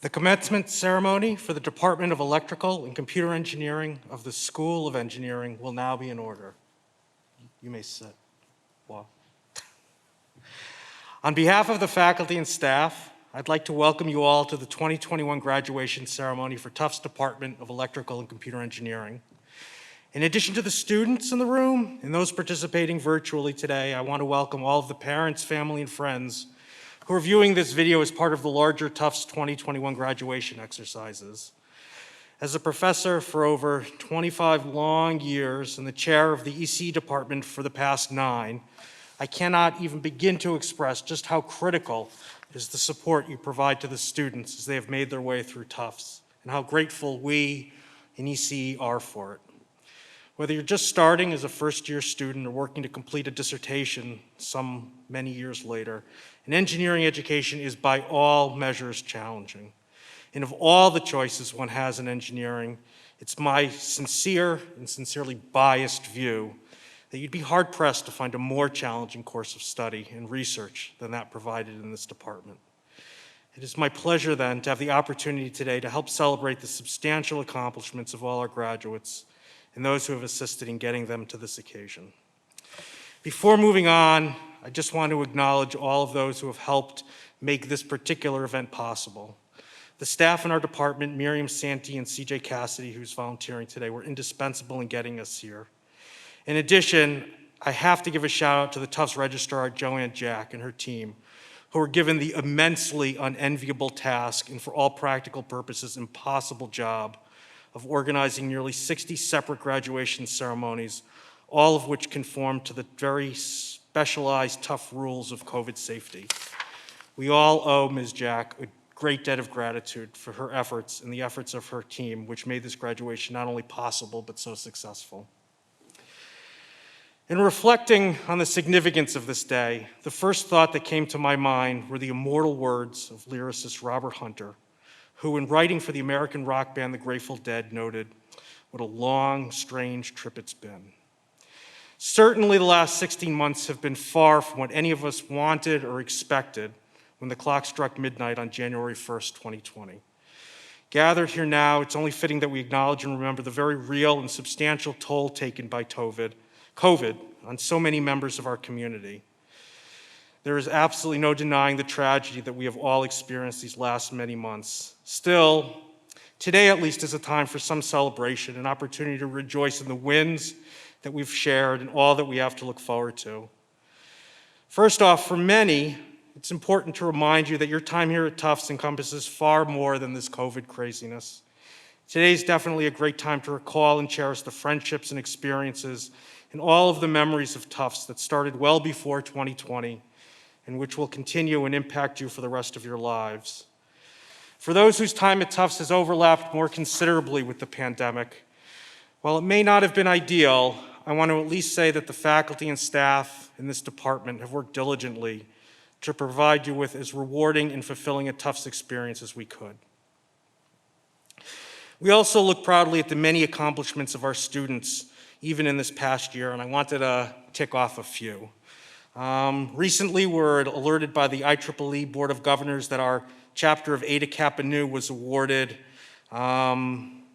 The commencement ceremony for the Department of Electrical and Computer Engineering of the School of Engineering will now be in order. You may sit. Wow. On behalf of the faculty and staff, I'd like to welcome you all to the 2021 graduation ceremony for Tufts Department of Electrical and Computer Engineering. In addition to the students in the room and those participating virtually today, I want to welcome all of the parents, family, and friends who are viewing this video as part of the larger Tufts 2021 graduation exercises. As a professor for over 25 long years and the chair of the EC department for the past 9, I cannot even begin to express just how critical is the support you provide to the students as they have made their way through Tufts, and how grateful we in EC are for it. Whether you're just starting as a first-year student or working to complete a dissertation many years later, an engineering education is by all measures challenging. And of all the choices one has in engineering, it's my sincere and sincerely biased view that you'd be hard-pressed to find a more challenging course of study and research than that provided in this department. It is my pleasure then to have the opportunity today to help celebrate the substantial accomplishments of all our graduates and those who have assisted in getting them to this occasion. Before moving on, I just want to acknowledge all of those who have helped make this particular event possible. The staff in our department, Miriam Santee and CJ Cassidy, who's volunteering today, were indispensable in getting us here. In addition, I have to give a shout out to the Tufts Registrar, Joanne Jack, and her team, who were given the immensely unenviable task and for all practical purposes impossible job of organizing nearly 60 separate graduation ceremonies, all of which conform to the very specialized, tough rules of COVID safety. We all owe Ms. Jack a great debt of gratitude for her efforts and the efforts of her team, which made this graduation not only possible, but so successful. In reflecting on the significance of this day, the first thought that came to my mind were the immortal words of lyricist Robert Hunter, who, in writing for the American rock band The Grateful Dead, noted, "What a long, strange trip it's been." Certainly the last 16 months have been far from what any of us wanted or expected when the clock struck midnight on January 1st, 2020. Gathered here now, it's only fitting that we acknowledge and remember the very real and substantial toll taken by COVID on so many members of our community. There is absolutely no denying the tragedy that we have all experienced these last many months. Still, today at least is a time for some celebration, an opportunity to rejoice in the wins that we've shared and all that we have to look forward to. First off, for many, it's important to remind you that your time here at Tufts encompasses far more than this COVID craziness. Today is definitely a great time to recall and cherish the friendships and experiences and all of the memories of Tufts that started well before 2020 and which will continue and impact you for the rest of your lives. For those whose time at Tufts has overlapped more considerably with the pandemic, while it may not have been ideal, I want to at least say that the faculty and staff in this department have worked diligently to provide you with as rewarding and fulfilling a Tufts experience as we could. We also look proudly at the many accomplishments of our students, even in this past year, and I wanted to tick off a few. Recently, we were alerted by the IEEE Board of Governors that our chapter of Eta Kappa Nu was awarded an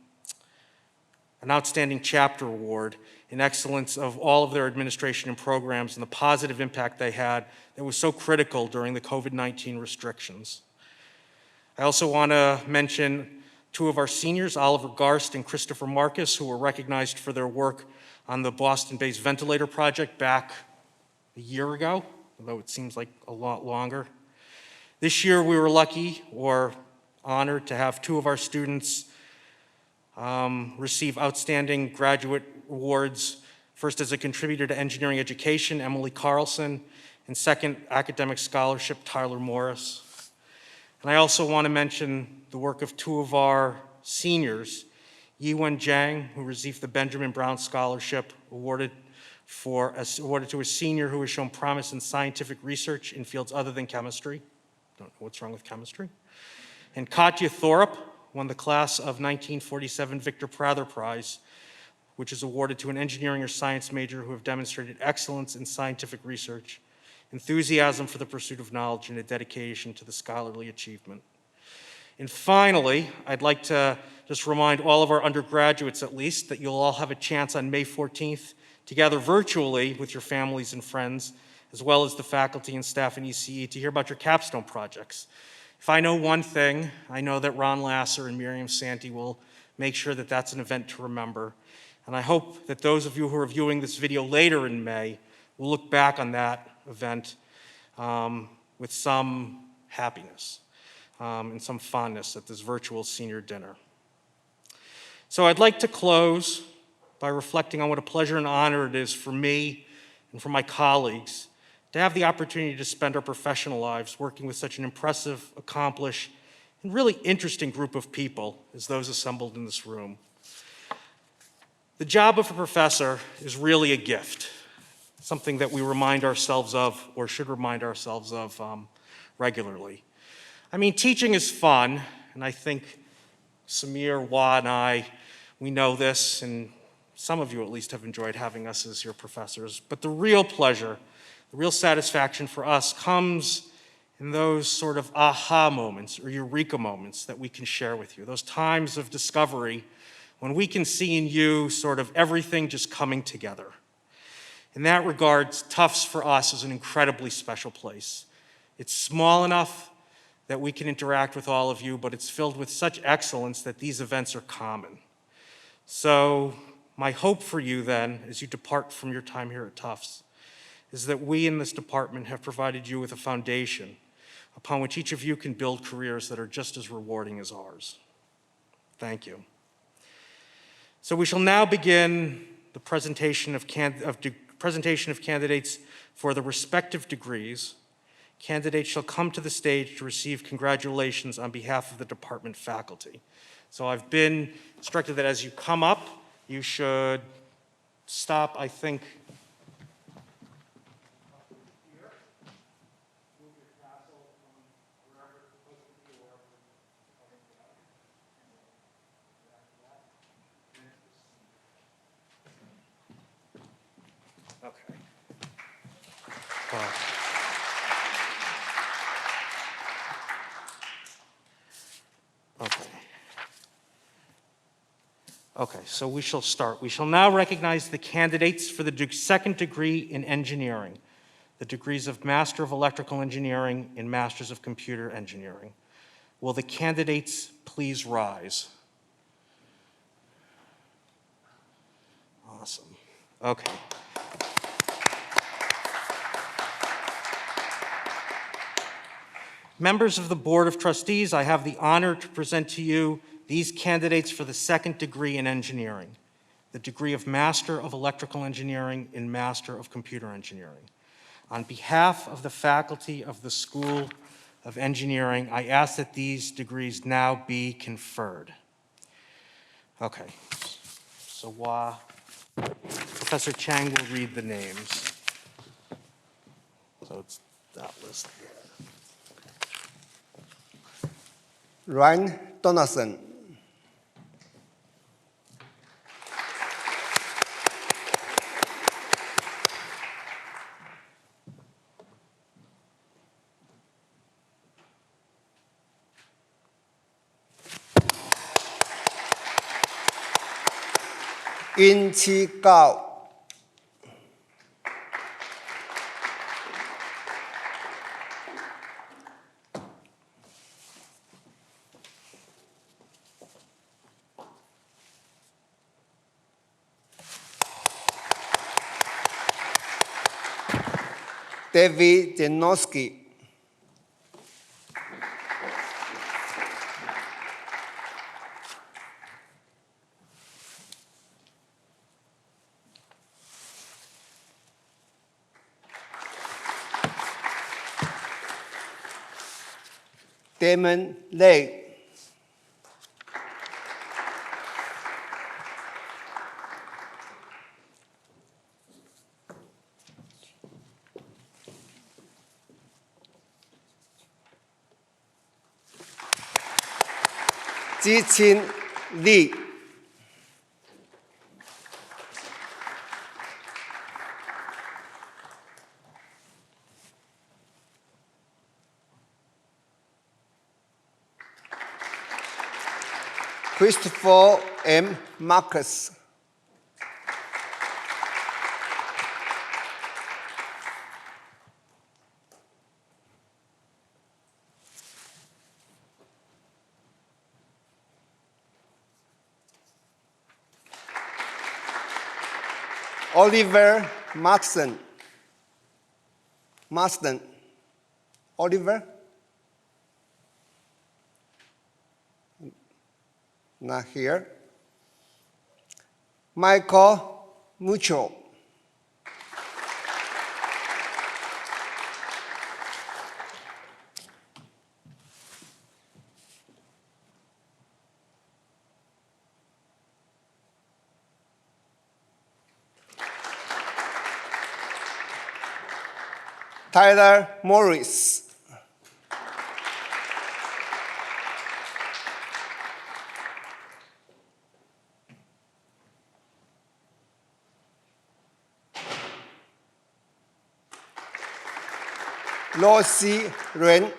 outstanding chapter award in excellence of all of their administration and programs and the positive impact they had that was so critical during the COVID-19 restrictions. I also want to mention two of our seniors, Oliver Garst and Christopher Marcus, who were recognized for their work on the Boston-based ventilator project back a year ago, although it seems like a lot longer. This year we were lucky or honored to have two of our students receive outstanding graduate awards, first as a contributor to engineering education, Emily Carlson, and second, academic scholarship, Tyler Morris. And I also want to mention the work of two of our seniors, Yiwen Zhang, who received the Benjamin Brown Scholarship, awarded to a senior who has shown promise in scientific research in fields other than chemistry. Don't know what's wrong with chemistry. And Katya Thorup won the class of 1947 Victor Prather Prize, which is awarded to an engineering or science major who have demonstrated excellence in scientific research, enthusiasm for the pursuit of knowledge, and a dedication to the scholarly achievement. And finally, I'd like to just remind all of our undergraduates at least that you'll all have a chance on May 14th to gather virtually with your families and friends, as well as the faculty and staff in ECE to hear about your capstone projects. If I know one thing, I know that Ron Lasser and Miriam Santee will make sure that that's an event to remember. And I hope that those of you who are viewing this video later in May will look back on that event with some happiness and some fondness at this virtual senior dinner. So I'd like to close by reflecting on what a pleasure and honor it is for me and for my colleagues to have the opportunity to spend our professional lives working with such an impressive, accomplished, and really interesting group of people as those assembled in this room. The job of a professor is really a gift, something that we remind ourselves of, or should remind ourselves of regularly. I mean, teaching is fun, and I think Samir, Wah, and I, we know this, and some of you at least have enjoyed having us as your professors. But the real pleasure, the real satisfaction for us comes in those sort of aha moments or eureka moments that we can share with you, those times of discovery when we can see in you sort of everything just coming together. In that regard, Tufts for us is an incredibly special place. It's small enough that we can interact with all of you, but it's filled with such excellence that these events are common. So my hope for you then, as you depart from your time here at Tufts, is that we in this department have provided you with a foundation upon which each of you can build careers that are just as rewarding as ours. Thank you. So we shall now begin the presentation of candidates for the respective degrees. Candidates shall come to the stage to receive congratulations on behalf of the department faculty. So I've been instructed that as you come up, you should stop, I think, here. Move your castle from wherever it's supposed to be, wherever it's coming from. Okay. Okay, so we shall start. We shall now recognize the candidates for the second degree in engineering, the degrees of Master of Electrical Engineering and Masters of Computer Engineering. Will the candidates please rise? Awesome. Okay. Members of the Board of Trustees, I have the honor to present to you these candidates for the second degree in engineering, the degree of Master of Electrical Engineering and Master of Computer Engineering. On behalf of the faculty of the School of Engineering, I ask that these degrees now be conferred. Okay, so Professor Chang will read the names. So it's that list here. Ryan Donaldson. In Chi Gao. David Janowski. Damon Lei. Jichin Lee. Christopher M. Marcus. Oliver Marsden. Oliver? Not here. Michael Mucho. Tyler Morris. Lucy Ren.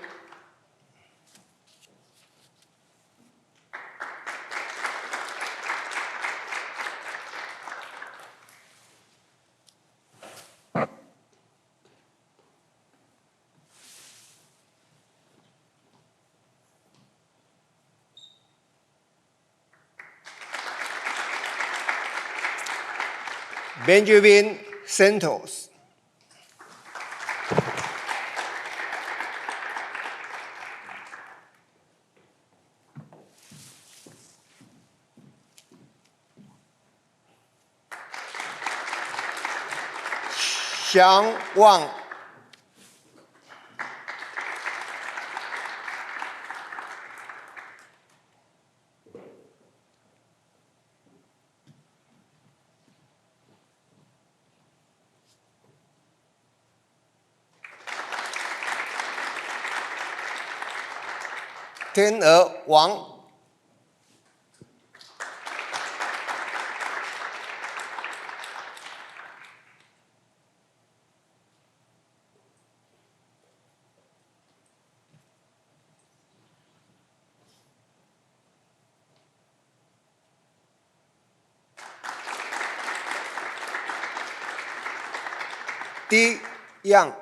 Benjamin Santos. Xiang Wang. Thiên Wang. Ti Yang.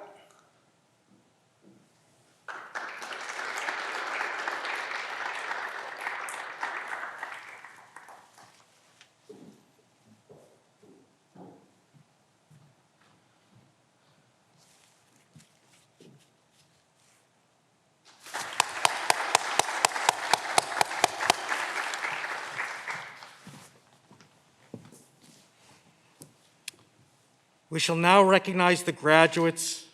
We shall now recognize the graduates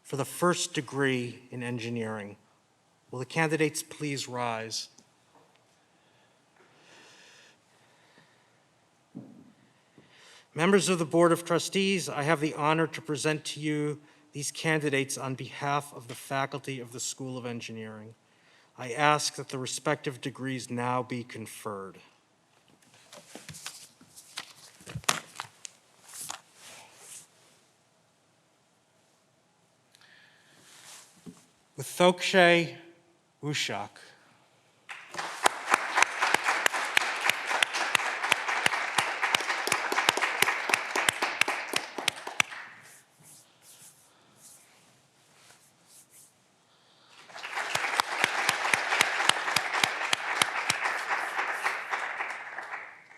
for the first degree in engineering. Will the candidates please rise? Members of the Board of Trustees, I have the honor to present to you these candidates on behalf of the faculty of the School of Engineering. I ask that the respective degrees now be conferred. With Thokshay Wushak.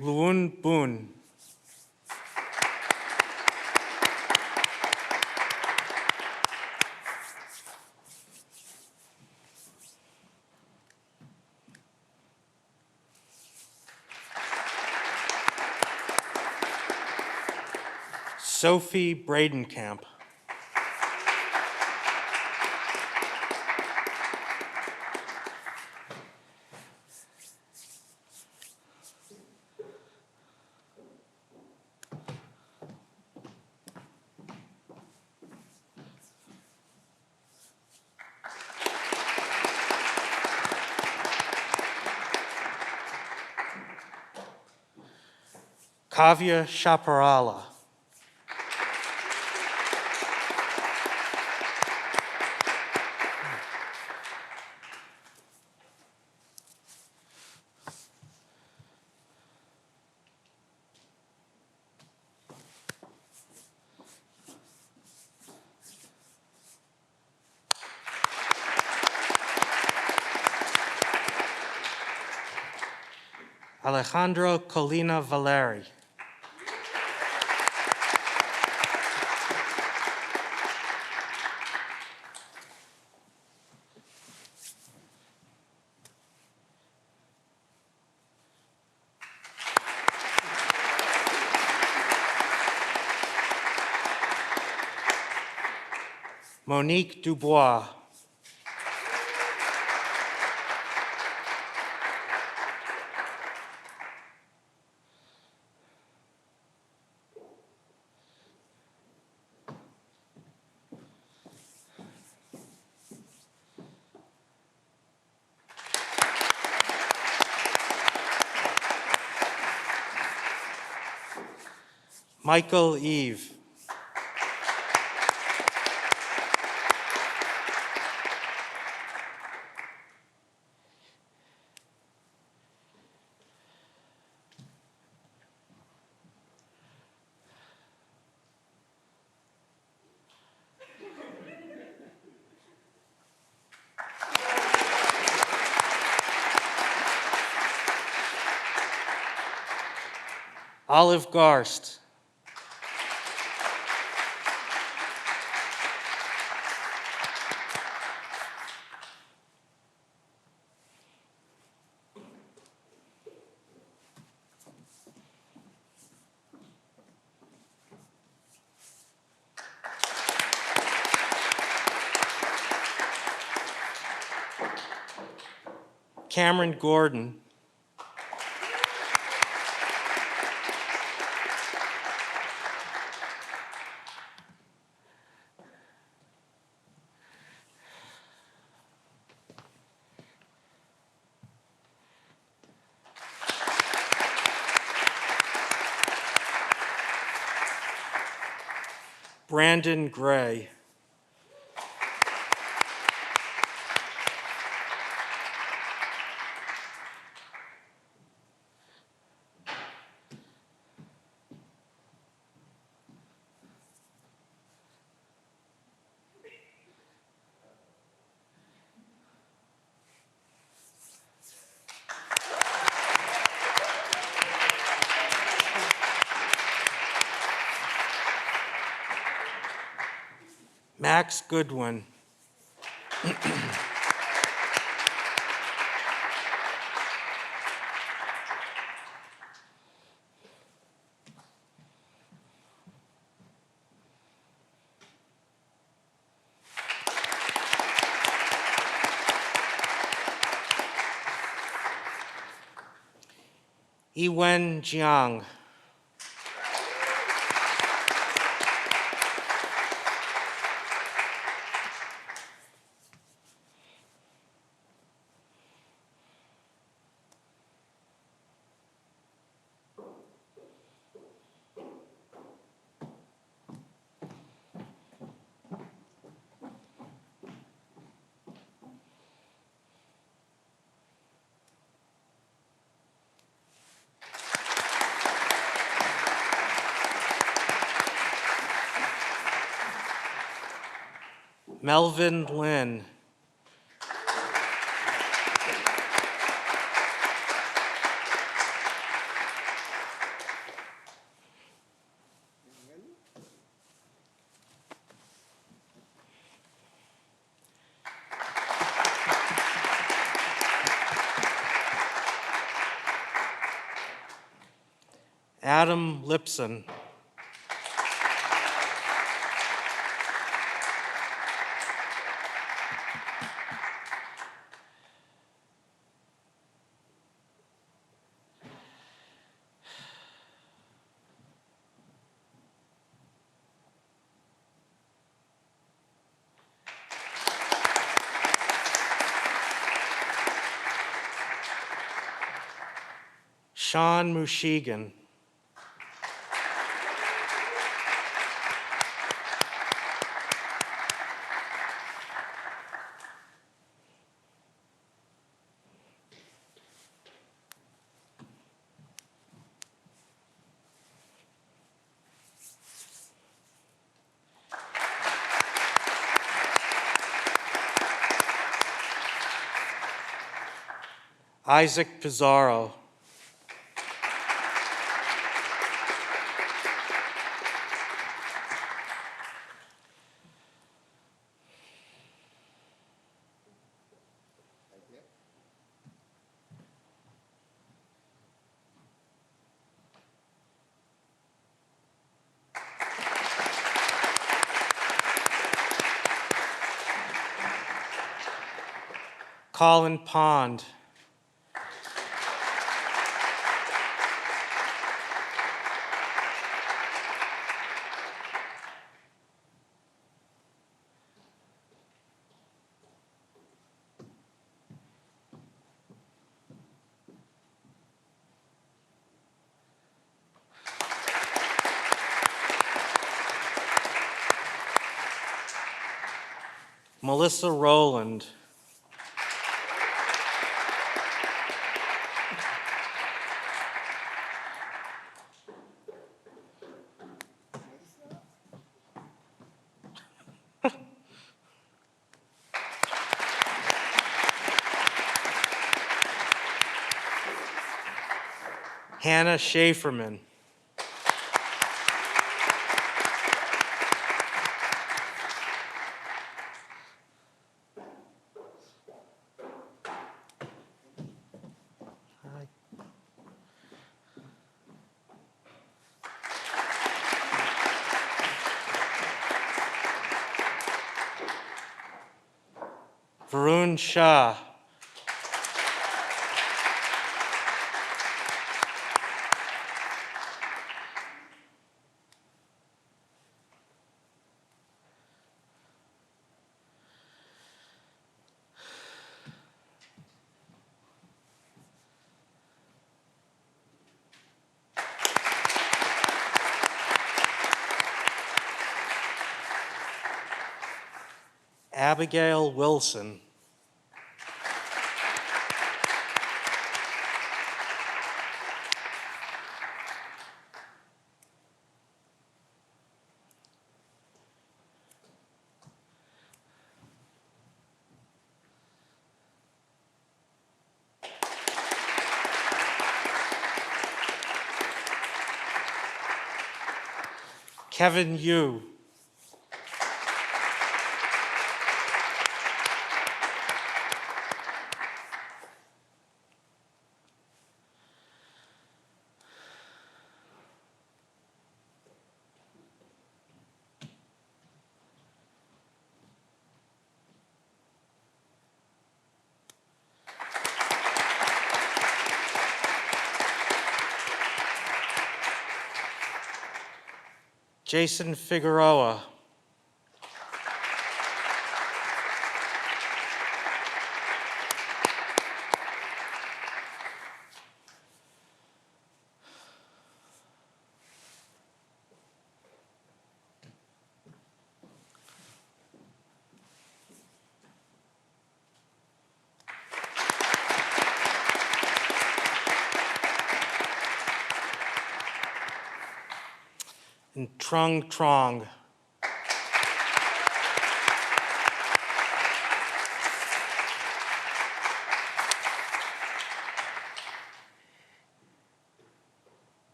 Luun Boon. Sophie Bradenkamp. Kavya Chaparala. Alejandro Colina Valeri. Monique Dubois. Michael Eve. Olive Garst. Cameron Gordon. Brandon Gray. Max Goodwin. Yiwen Jiang. Melvin Lin. Adam Lipson. Sean Mushigan. Isaac Pizarro. Colin Pond. Melissa Rowland. Hannah Schaeferman. Varun Shah. Abigail Wilson. Kevin Yu. Jason Figueroa. And Trung Trong.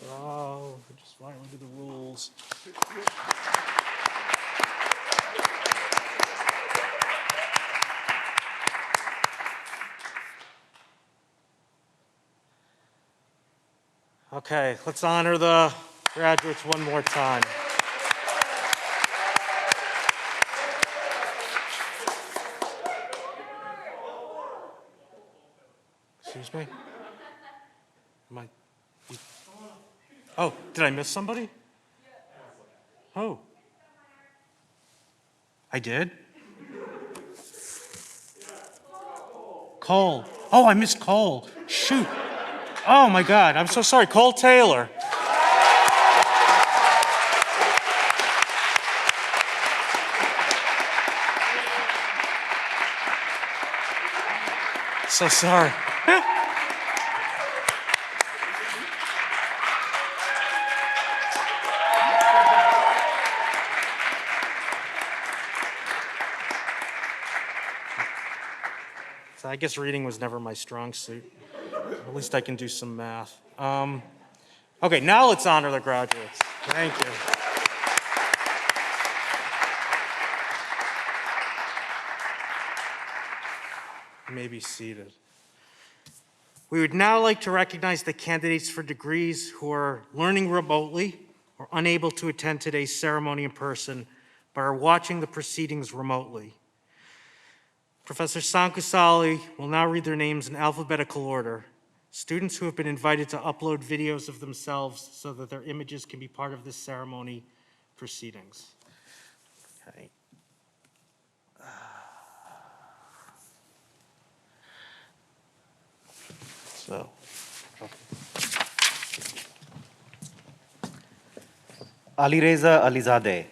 Oh, I just want to look at the rules. Okay, let's honor the graduates one more time. Excuse me? Am I? Oh, did I miss somebody? Oh. I did? Cole. Oh, I missed Cole. Shoot. Oh my God, I'm so sorry. Cole Taylor. So sorry. So I guess reading was never my strong suit. At least I can do some math. Okay, now let's honor the graduates. Thank you. You may be seated. We would now like to recognize the candidates for degrees who are learning remotely or unable to attend today's ceremony in person, but are watching the proceedings remotely. Professor Sankusali will now read their names in alphabetical order. Students who have been invited to upload videos of themselves so that their images can be part of this ceremony proceedings. Okay. So, Alireza Alizadeh,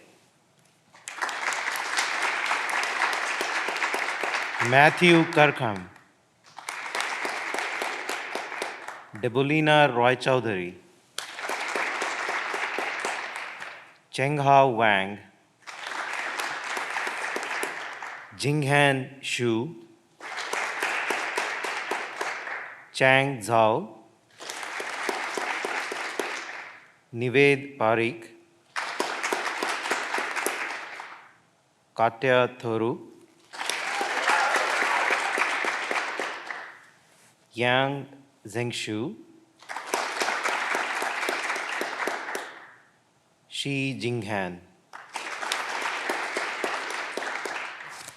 Matthew Karkham, Debulina Roy Chowdhury, Chenghao Wang, Jinghan Xu, Chang Zhao, Nived Parikh, Katya Thoru, Yang Zhengshu, Shi Jinghan.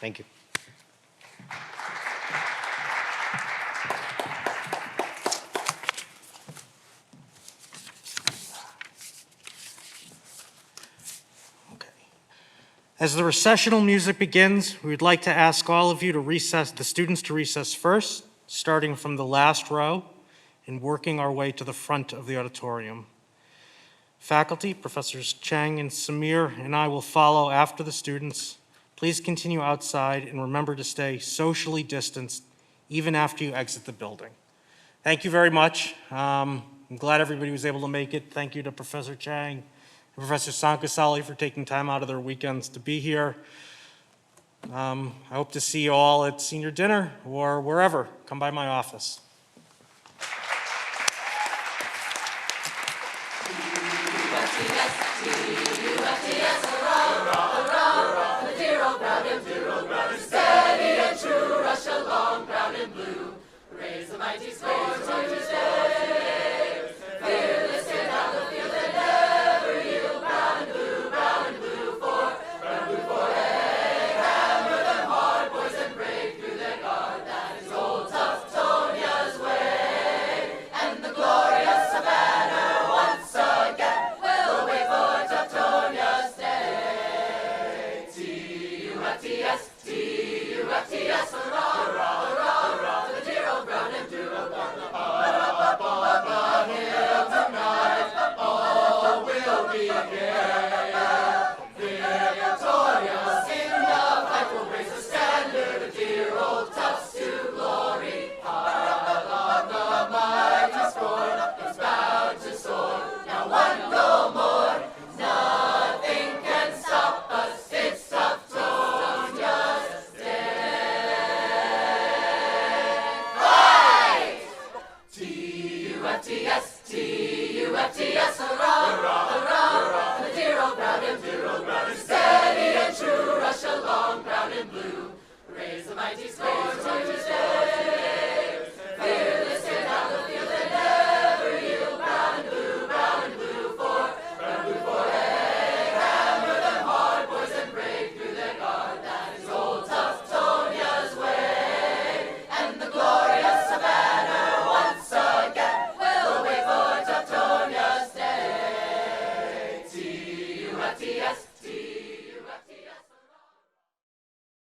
Thank you. As the recessional music begins, we would like to ask all of you to recess, the students to recess first, starting from the last row and working our way to the front of the auditorium. Faculty, Professors Chang and Samir, and I will follow after the students. Please continue outside and remember to stay socially distanced even after you exit the building. Thank you very much. I'm glad everybody was able to make it. Thank you to Professor Chang and Professor Sankusali for taking time out of their weekends to be here. I hope to see you all at senior dinner or wherever. Come by my office. Steady and true, rush along, brown and blue. Raise the mighty sway.